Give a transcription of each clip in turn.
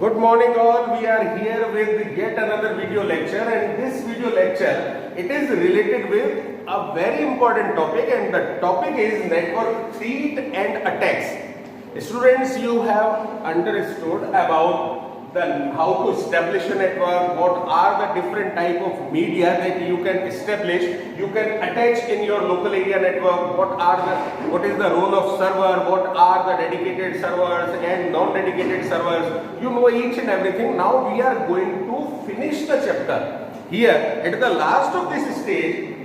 Good morning all, we are here with yet another video lecture, and this video lecture, it is related with a very important topic, and the topic is network threat and attacks. Students, you have understood about how to establish a network, what are the different type of media that you can establish, you can attach in your local area network, what is the role of server, what are the dedicated servers and non-dedicated servers. You know each and everything. Now we are going to finish the chapter. Here at the last of this stage,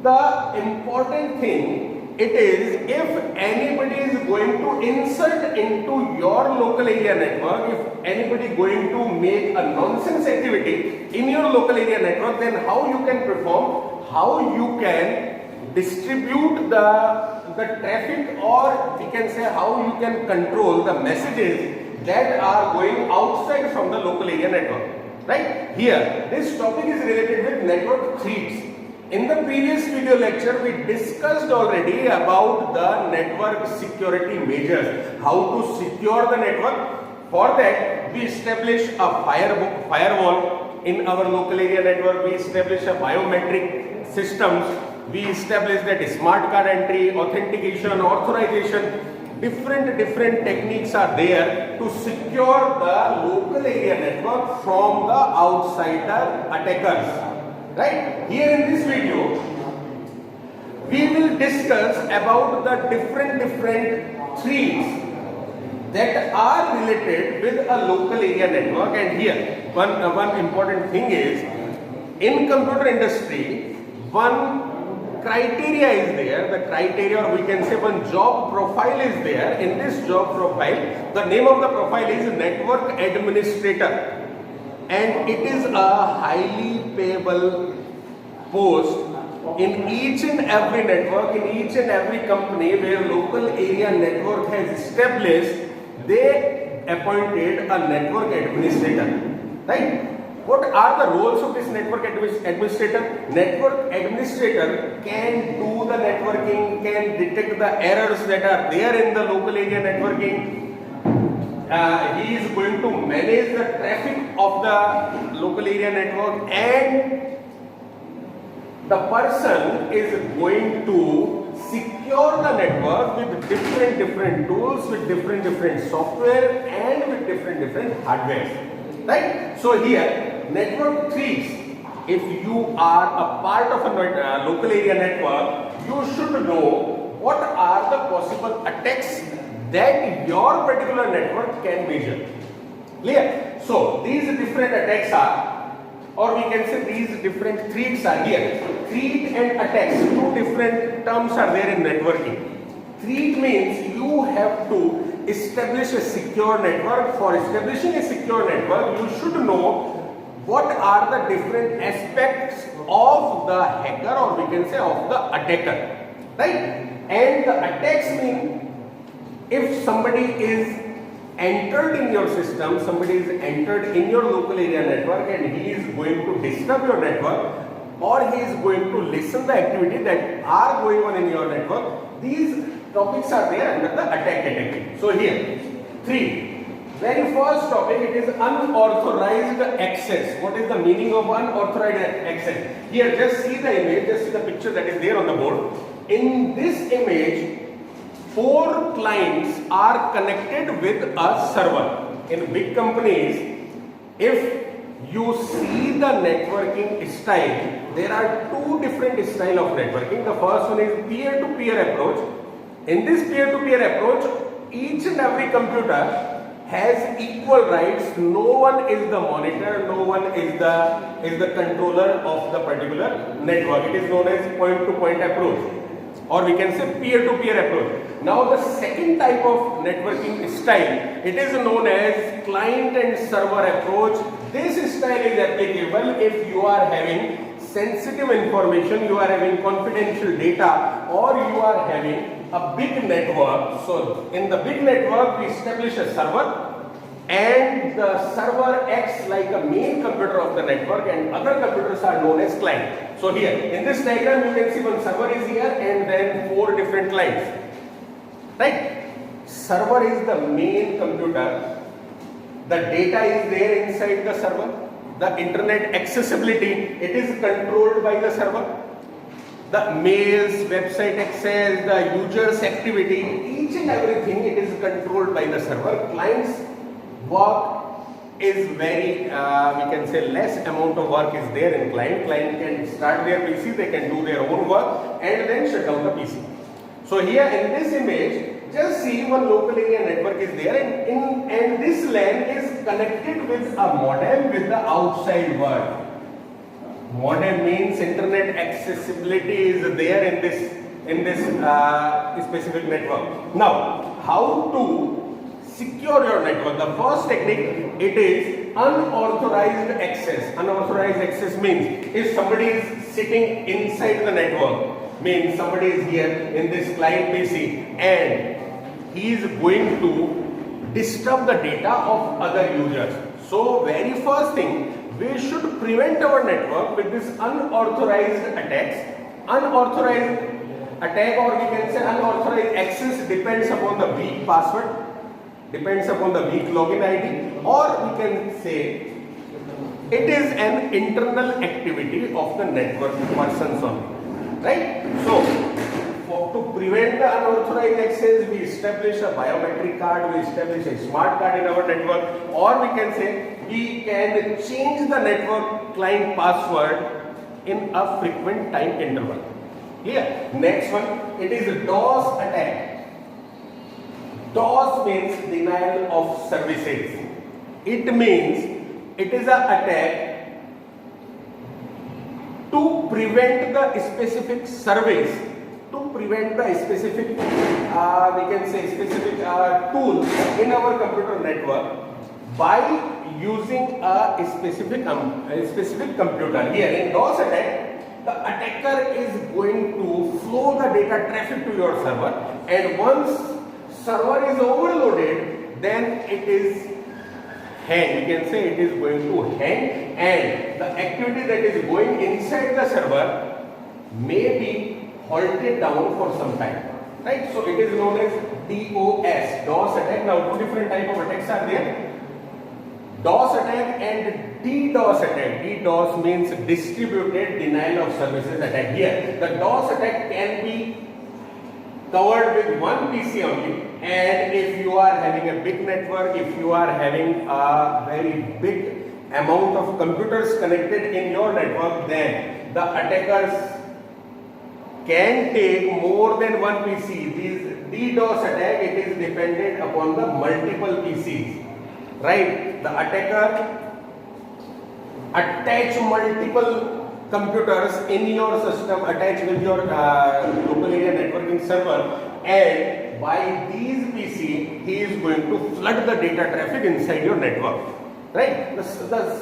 the important thing it is, if anybody is going to insert into your local area network, if anybody going to make a nonsense activity in your local area network, then how you can perform, how you can distribute the traffic, or we can say how you can control the messages that are going outside from the local area network. Right? Here, this topic is related with network threats. In the previous video lecture, we discussed already about the network security measures, how to secure the network. For that, we establish a firewall in our local area network, we establish a biometric systems, we establish that smart card entry, authentication, authorization, different techniques are there to secure the local area network from the outsider attackers. Right? Here in this video, we will discuss about the different threats that are related with a local area network. And here, one important thing is, in computer industry, one criteria is there, the criteria, or we can say one job profile is there. In this job profile, the name of the profile is network administrator. And it is a highly payable post in each and every network, in each and every company where local area network has established, they appointed a network administrator. Right? What are the roles of this network administrator? Network administrator can do the networking, can detect the errors that are there in the local area networking. He is going to manage the traffic of the local area network, and the person is going to secure the network with different tools, with different software, and with different hardware. Right? So here, network threats. If you are a part of a local area network, you should know what are the possible attacks that your particular network can measure. Clear? So these different attacks are, or we can say these different threats are here. Threat and attacks, two different terms are there in networking. Threat means you have to establish a secure network. For establishing a secure network, you should know what are the different aspects of the hacker, or we can say of the attacker. Right? And the attacks mean, if somebody is entered in your system, somebody is entered in your local area network and he is going to disturb your network, or he is going to listen the activity that are going on in your network, these topics are there under the attack category. So here, very first topic, it is unauthorized access. What is the meaning of unauthorized access? Here, just see the image, just see the picture that is there on the board. In this image, 4 clients are connected with a server. In big companies, if you see the networking style, there are 2 different style of networking. The first one is peer-to-peer approach. In this peer-to-peer approach, each and every computer has equal rights. No one is the monitor, no one is the controller of the particular network. It is known as point-to-point approach, or we can say peer-to-peer approach. Now the second type of networking style, it is known as client and server approach. This style is applicable if you are having sensitive information, you are having confidential data, or you are having a big network. So in the big network, we establish a server, and the server acts like a main computer of the network, and other computers are known as client. So here in this diagram, you can see one server is here and then 4 different clients. Right? Server is the main computer The data is there inside the server. The internet accessibility, it is controlled by the server. The mails, website access, the user's activity, each and everything, it is controlled by the server. Client's work is very, we can say less amount of work is there in client. Client can start their PC, they can do their own work and then shut down the PC. So here in this image, just see one local area network is there and this LAN is connected with a modem with the outside world. Modem means internet accessibility is there in this specific network. Now, how to secure your network? The first technique, it is unauthorized access. Unauthorized access means if somebody is sitting inside the network, means somebody is here in this client PC and he is going to disturb the data of other users. So very first thing, we should prevent our network with this unauthorized attacks. Unauthorized attack, or we can say unauthorized access, depends upon the weak password, depends upon the weak login ID, or we can say it is an internal activity of the network persons only, right? So to prevent the unauthorized access, we establish a biometric card, we establish a smart card in our network, or we can say we can change the network client password in a frequent time interval. Clear? Next one, it is a DOS attack. DOS means denial of services. It means it is an attack to prevent the specific service, to prevent the specific, we can say specific tool in our computer network by using a specific computer. Here in DOS attack, the attacker is going to flow the data traffic to your server, and once server is overloaded, then it is hang. We can say it is going to hang, and the activity that is going inside the server may be halted down for some time, right? So it is known as DOS attack. Now two different type of attacks are there: DOS attack and DDoS attack. DDoS means distributed denial of services attack. Here the DOS attack can be covered with one PC only, and if you are having a big network, if you are having a very big amount of computers connected in your network, then the attackers can take more than one PC. This DDoS attack, it is dependent upon the multiple PCs, right? The attacker attach multiple computers in your system, attached with your local area networking server, and by these PC he is going to flood the data traffic inside your network, right? The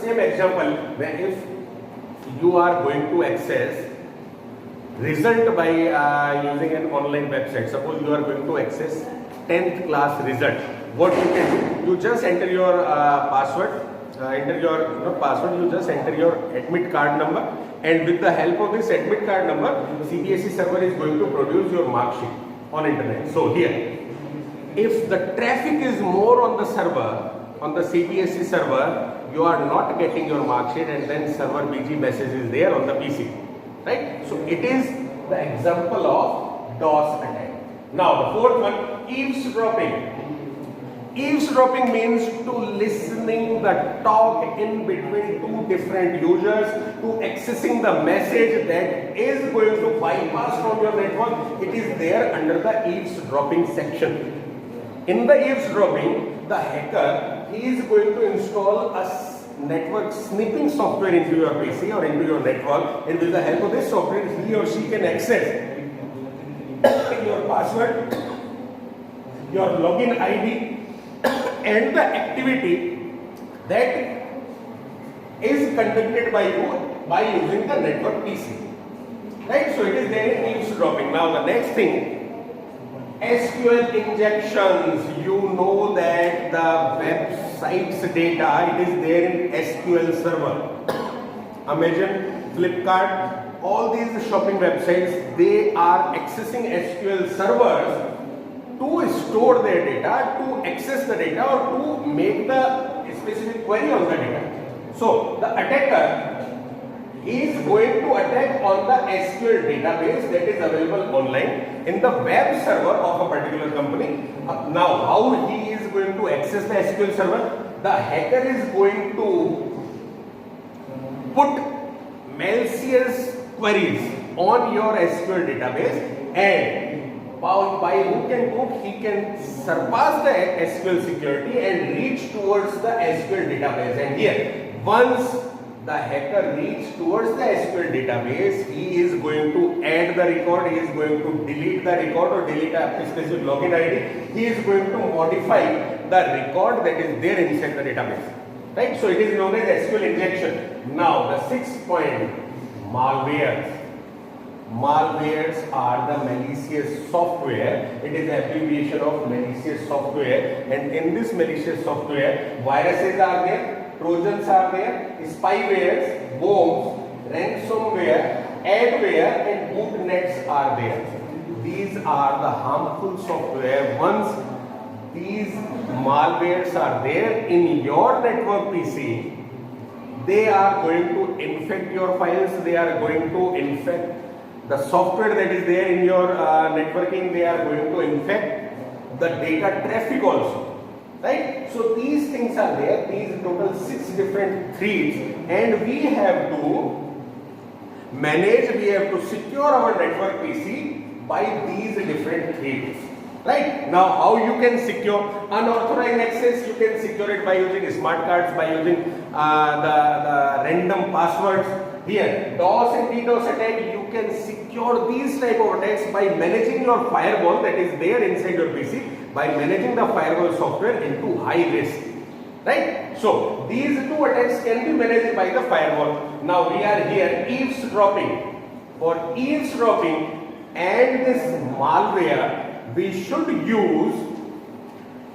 same example, where if you are going to access result by using an online website. Suppose you are going to access 10th class result. What you can do, you just enter your password, you just enter your admit card number, and with the help of this admit card number, CBSE server is going to produce your mark sheet on internet. So here, if the traffic is more on the server, on the CBSE server, you are not getting your mark sheet, and then server BG message is there on the PC, right? So it is the example of DOS attack. Now the fourth one, eavesdropping. Eavesdropping means to listening the talk in between two different users, to accessing the message that is going to bypass from your network. It is there under the eavesdropping section. In the eavesdropping, the hacker, he is going to install a network sniffing software into your PC or into your network, and with the help of this software, he or she can access your password, your login ID, and the activity that is conducted by you by using the network PC, right? So it is there in eavesdropping. Now the next thing, SQL injections. You know that the website's data, it is there in SQL server. Amazon, Flipkart, all these shopping websites, they are accessing SQL servers to store their data, to access the data, or to make the query on the data. So the attacker is going to attack on the SQL database that is available online in the web server of a particular company. Now, how he is going to access the SQL server? The hacker is going to put malicious queries on your SQL database, and by hook and crook he can surpass the SQL security and reach towards the SQL database. And here, once the hacker reaches towards the SQL database, he is going to add the record, he is going to delete the record or delete a specific login ID. He is going to modify the record that is there inside the database. Right? So it is known as SQL injection. Now the 6th point, malwares. Malwares are the malicious software. It is abbreviation of malicious software, and in this malicious software, viruses are there, trojans are there, spywares, bombs, ransomware, adware, and botnets are there. These are the harmful software. Once these malwares are there in your network PC, they are going to infect your files, they are going to infect the software that is there in your networking, they are going to infect the data traffic also, right? So these things are there, these total 6 different threats, and we have to manage, we have to secure our network PC by these different threats. Right? Now, how you can secure unauthorized access? You can secure it by using smart cards, by using the random passwords. Here, DOS and DDoS attack, you can secure these type of attacks by managing your firewall that is there inside your PC, by managing the firewall software into high risk. Right? So, these 2 attacks can be managed by the firewall. Now, we are here eavesdropping. For eavesdropping and this malware, we should use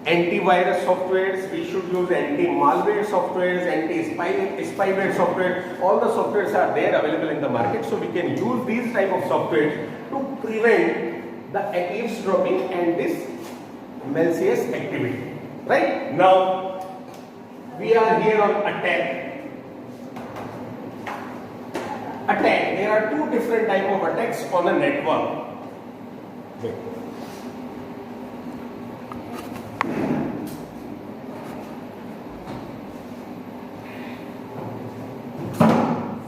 antivirus softwares, we should use anti-malware softwares, anti-spyware software. All the softwares are there available in the market, so we can use these type of softwares to prevent the eavesdropping and this malicious activity. Right? Now, we are here on attack. Attack. There are 2 different type of attacks on a network. Okay.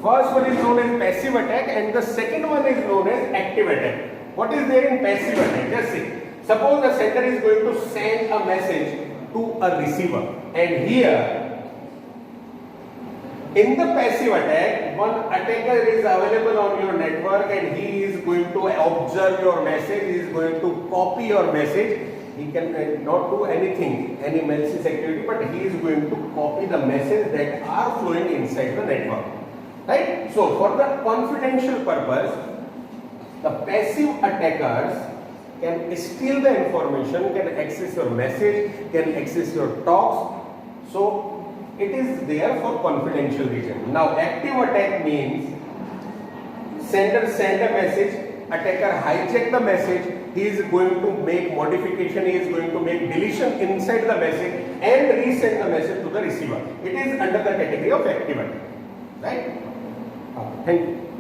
First one is known as passive attack, and the second one is known as active attack. What is there in passive attack? Just see. Suppose the sender is going to send a message to a receiver, and here in the passive attack, one attacker is available on your network and he is going to observe your message, he is going to copy your message. He can not do anything, any malicious activity, but he is going to copy the message that are flowing inside the network. Right? So, for the confidential purpose, the passive attackers can steal the information, can access your message, can access your talks. So, it is there for confidential reason. Now, active attack means sender send a message, attacker hijack the message, he is going to make modification, he is going to make deletion inside the message and resend the message to the receiver. It is under the category of active attack. Right? Thank you.